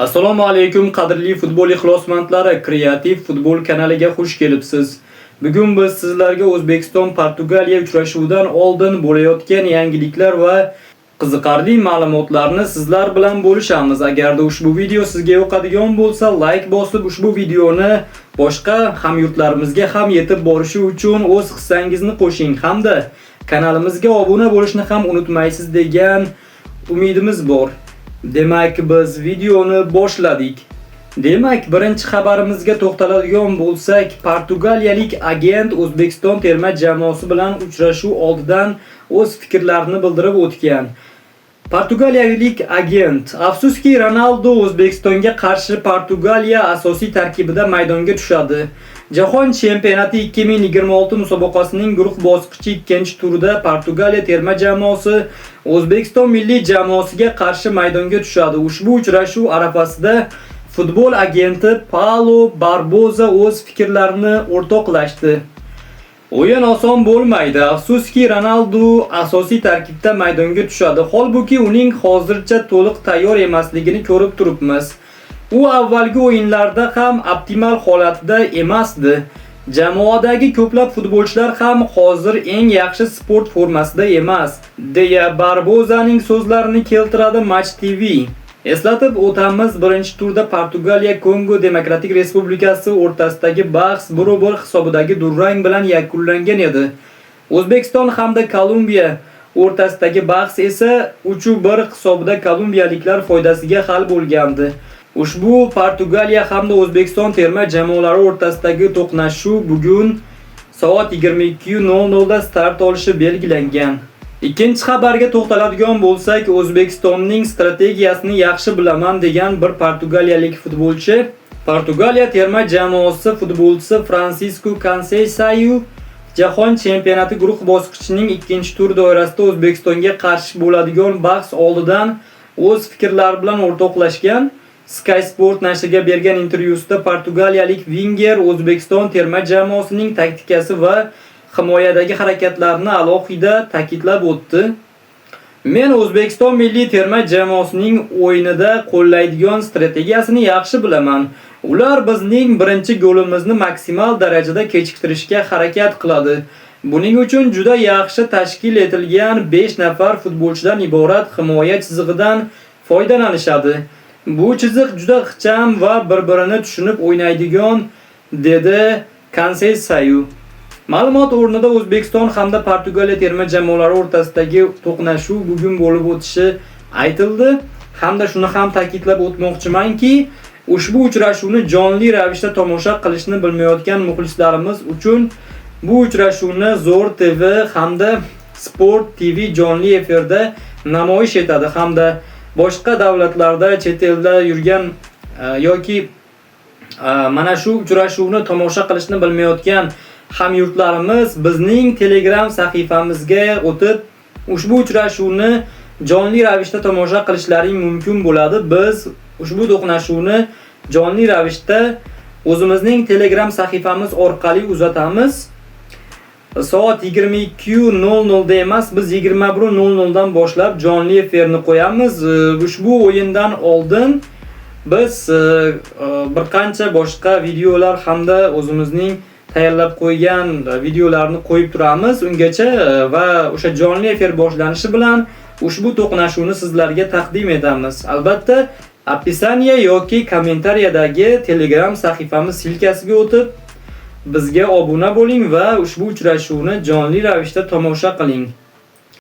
Assalomu alaykum qadrli futbol ixlosmandlari, Kreativ futbol kanaliga xush kelibsiz. Bugun biz sizlarga O'zbekiston-Portugaliya uchrashuvidan oldin bo'layotgan yangiliklar va qiziqarli ma'lumotlarni sizlar bilan bo'lishamiz. Agarda ushbu video sizga yoqadigan bo'lsa, like bosib ushbu videoni boshqa hamyurtlarimizga ham yetib borishi uchun o'z hissangizni qo'shing hamda kanalimizga obuna bo'lishni ham unutmaysiz degan umidimiz bor. Demak, biz videoni boshladik. Demak, birinchi xabarimizga to'xtaladigan bo'lsak, portugaliyalik agent O'zbekiston terma jamoasi bilan uchrashuv oldidan o'z fikrlarini bildirib o'tgan. Portugaliyalik agent: "Afsuski, Ronaldo O'zbekistonga qarshi Portugaliya asosiy tarkibida maydonga tushadi. Jahon chempionati 2026 musobaqasining guruh bosqichi 2-turida Portugaliya terma jamoasi O'zbekiston milliy jamoasiga qarshi maydonga tushadi." Ushbu uchrashuv arafasida futbol agenti Paulo Barboza o'z fikrlarini o'rtoqlashdi. "O'yin oson bo'lmaydi. Afsuski, Ronaldo asosiy tarkibda maydonga tushadi. Holbuki uning hozircha to'liq tayyor emasligini ko'rib turibmiz. U avvalgi o'yinlarda ham optimal holatda emasdi. Jamoadagi ko'plab futbolchilar ham hozir eng yaxshi sport formasida emas", deya Barbozaning so'zlarini keltiradi Match TV. Eslatib o'tamiz, birinchi turda Portugaliya Kongo Demokratik Respublikasi o'rtasidagi bahs 1-1 hisobidagi durang bilan yakunlangan edi. O'zbekiston hamda Kolumbiya o'rtasidagi bahs esa 3-1 hisobida kolumbiyaliklar foydasiga hal bo'lgandi. Ushbu Portugaliya hamda O'zbekiston terma jamoalari o'rtasidagi to'qnashuv bugun soat 22:00 da start olishi belgilangan. Ikkinchi xabarga to'xtaladigan bo'lsak, O'zbekistonning strategiyasini yaxshi bilaman degan bir portugaliyalik futbolchi Portugaliya terma jamoasi futbolchisi Francisco Conceição Jahon chempionati guruh bosqichining 2-tur doirasida O'zbekistonga qarshi bo'ladigan bahs oldidan o'z fikrlari bilan o'rtoqlashgan. Sky Sport nashriga bergan intervyusida portugaliyalik winger O'zbekiston terma jamoasining taktikasi va himoyadagi harakatlarini alohida ta'kidlab o'tdi. "Men O'zbekiston milliy terma jamoasining o'yinida qo'llaydigan strategiyasini yaxshi bilaman. Ular bizning birinchi golimizni maksimal darajada kechiktirishga harakat qiladi. Buning uchun juda yaxshi tashkil etilgan 5 nafar futbolchidan iborat himoya chizig'idan foydalanishadi. Bu chiziq juda ixcham va bir-birini tushunib o'ynaydigan", dedi Conceição. Ma'lumot o'rnida O'zbekiston hamda Portugaliya terma jamoalari o'rtasidagi to'qnashuv bugun bo'lib o'tishi aytildi. Hamda shuni ham ta'kidlab o'tmoqchimanki, ushbu uchrashuvni jonli ravishda tomosha qilishni bilmayotgan muxlislarimiz uchun bu uchrashuvni Zo'r TV hamda Sport TV jonli efirda namoyish etadi hamda boshqa davlatlarda, chet elda yurgan yoki mana shu uchrashuvni tomosha qilishni bilmayotgan hamyurtlarimiz bizning Telegram sahifamizga o'tib ushbu uchrashuvni jonli ravishda tomosha qilishlari mumkin bo'ladi. Biz ushbu to'qnashuvni jonli ravishda o'zimizning Telegram sahifamiz orqali uzatamiz. Soat 22:00 da emas, biz 21:00 dan boshlab jonli efirni qo'yamiz. Ushbu o'yindan oldin biz bir qancha boshqa videolar hamda o'zimizning tayyorlab qo'ygan videolarni qo'yib turamiz ungacha va o'sha jonli efir boshlanishi bilan ushbu to'qnashuvni sizlarga taqdim etamiz. Albatta, opisiya yoki kommentariyadagi Telegram sahifamiz silkasiga o'tib bizga obuna bo'ling va ushbu uchrashuvni jonli ravishda tomosha qiling.